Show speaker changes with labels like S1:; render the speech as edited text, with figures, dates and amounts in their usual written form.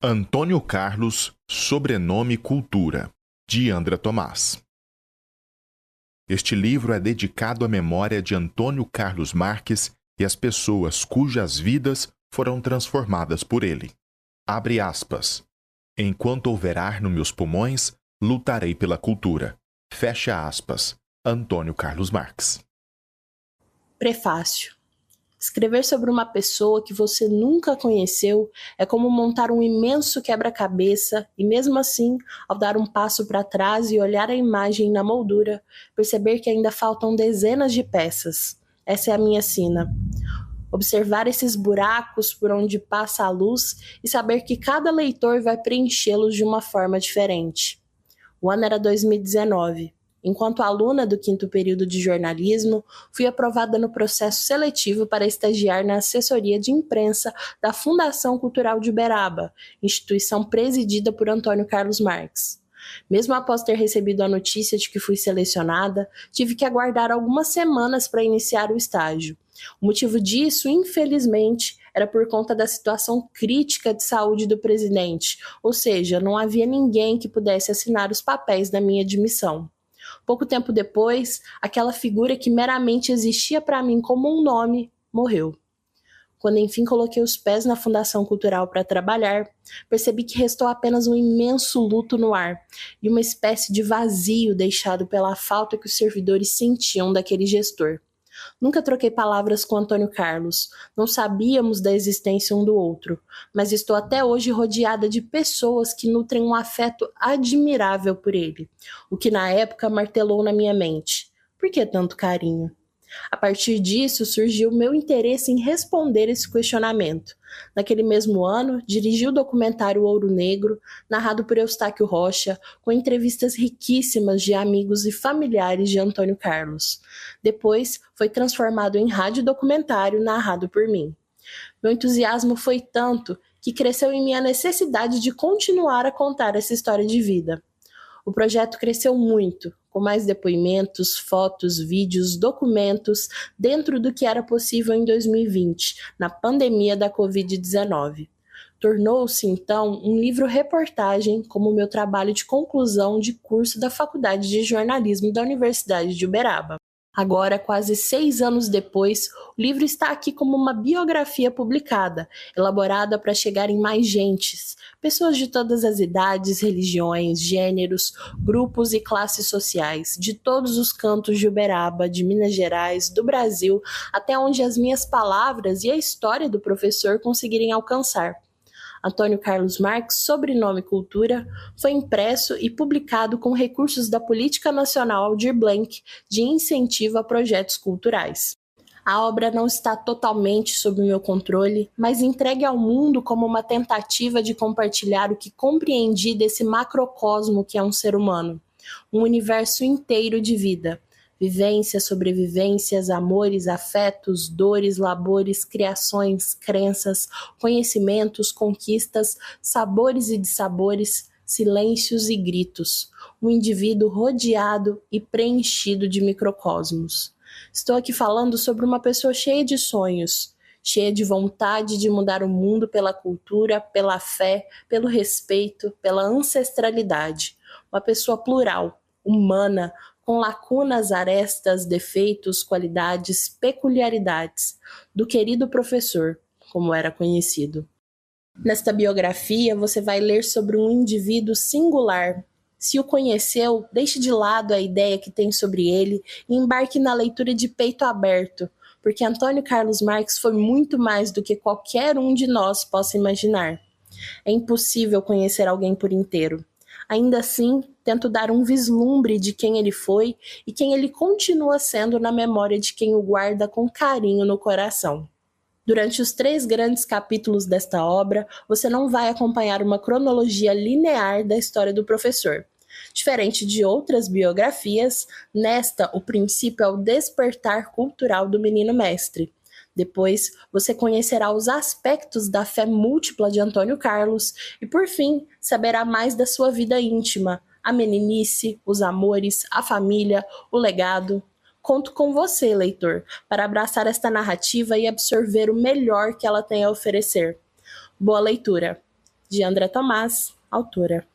S1: Antônio Carlos, sobrenome Cultura, de Andra Tomás. Este livro é dedicado à memória de Antônio Carlos Marques e às pessoas cujas vidas foram transformadas por ele. Abre aspas. Enquanto houver ar nos meus pulmões, lutarei pela cultura. Fecha aspas. Antônio Carlos Marques.
S2: Prefácio. Escrever sobre uma pessoa que você nunca conheceu é como montar um imenso quebra-cabeça e, mesmo assim, ao dar um passo para trás e olhar a imagem na moldura, perceber que ainda faltam dezenas de peças. Essa é a minha sina. Observar esses buracos por onde passa a luz e saber que cada leitor vai preenchê-los de uma forma diferente. O ano era 2019. Enquanto aluna do 5º período de jornalismo, fui aprovada no processo seletivo para estagiar na assessoria de imprensa da Fundação Cultural de Uberaba, instituição presidida por Antônio Carlos Marques. Mesmo após ter recebido a notícia de que fui selecionada, tive que aguardar algumas semanas para iniciar o estágio. O motivo disso, infelizmente, era por conta da situação crítica de saúde do presidente, ou seja, não havia ninguém que pudesse assinar os papéis da minha admissão. Pouco tempo depois, aquela figura que meramente existia para mim como um nome, morreu. Quando enfim coloquei os pés na Fundação Cultural para trabalhar, percebi que restou apenas um imenso luto no ar e uma espécie de vazio deixado pela falta que os servidores sentiam daquele gestor. Nunca troquei palavras com Antônio Carlos, não sabíamos da existência um do outro, mas estou até hoje rodeada de pessoas que nutrem um afeto admirável por ele, o que na época martelou na minha mente. Por que tanto carinho? A partir disso surgiu o meu interesse em responder esse questionamento. Naquele mesmo ano, dirigi o documentário Ouro Negro, narrado por Eustáquio Rocha, com entrevistas riquíssimas de amigos e familiares de Antônio Carlos. Depois, foi transformado em radiodocumentário narrado por mim. Meu entusiasmo foi tanto que cresceu em mim a necessidade de continuar a contar essa história de vida. O projeto cresceu muito, com mais depoimentos, fotos, vídeos, documentos, dentro do que era possível em 2020, na pandemia da Covid-19. Tornou-se, então, um livro-reportagem como meu trabalho de conclusão de curso da Faculdade de Jornalismo da Universidade de Uberaba. Agora, quase 6 anos depois, o livro está aqui como uma biografia publicada, elaborada para chegar em mais gentes, pessoas de todas as idades, religiões, gêneros, grupos e classes sociais, de todos os cantos de Uberaba, de Minas Gerais, do Brasil, até onde as minhas palavras e a história do professor conseguirem alcançar. Antônio Carlos Marques, sobrenome Cultura, foi impresso e publicado com recursos da Política Nacional Aldir Blanc de incentivo a projetos culturais. A obra não está totalmente sob meu controle, mas entregue ao mundo como uma tentativa de compartilhar o que compreendi desse macrocosmo que é um ser humano, um universo inteiro de vida. Vivências, sobrevivências, amores, afetos, dores, labores, criações, crenças, conhecimentos, conquistas, sabores e dissabores, silêncios e gritos. Um indivíduo rodeado e preenchido de microcosmos. Estou aqui falando sobre uma pessoa cheia de sonhos, cheia de vontade de mudar o mundo pela cultura, pela fé, pelo respeito, pela ancestralidade. Uma pessoa plural, humana, com lacunas, arestas, defeitos, qualidades, peculiaridades, do querido professor, como era conhecido. Nesta biografia, você vai ler sobre um indivíduo singular. Se o conheceu, deixe de lado a ideia que tem sobre ele e embarque na leitura de peito aberto, porque Antônio Carlos Marques foi muito mais do que qualquer um de nós possa imaginar. É impossível conhecer alguém por inteiro. Ainda assim, tento dar um vislumbre de quem ele foi e quem ele continua sendo na memória de quem o guarda com carinho no coração. Durante os 3 grandes capítulos desta obra, você não vai acompanhar uma cronologia linear da história do professor. Diferente de outras biografias, nesta o princípio é o despertar cultural do menino mestre. Depois, você conhecerá os aspectos da fé múltipla de Antônio Carlos e, por fim, saberá mais da sua vida íntima, a meninice, os amores, a família, o legado. Conto com você, leitor, para abraçar esta narrativa e absorver o melhor que ela tem a oferecer. Boa leitura! de André Tomás, autora.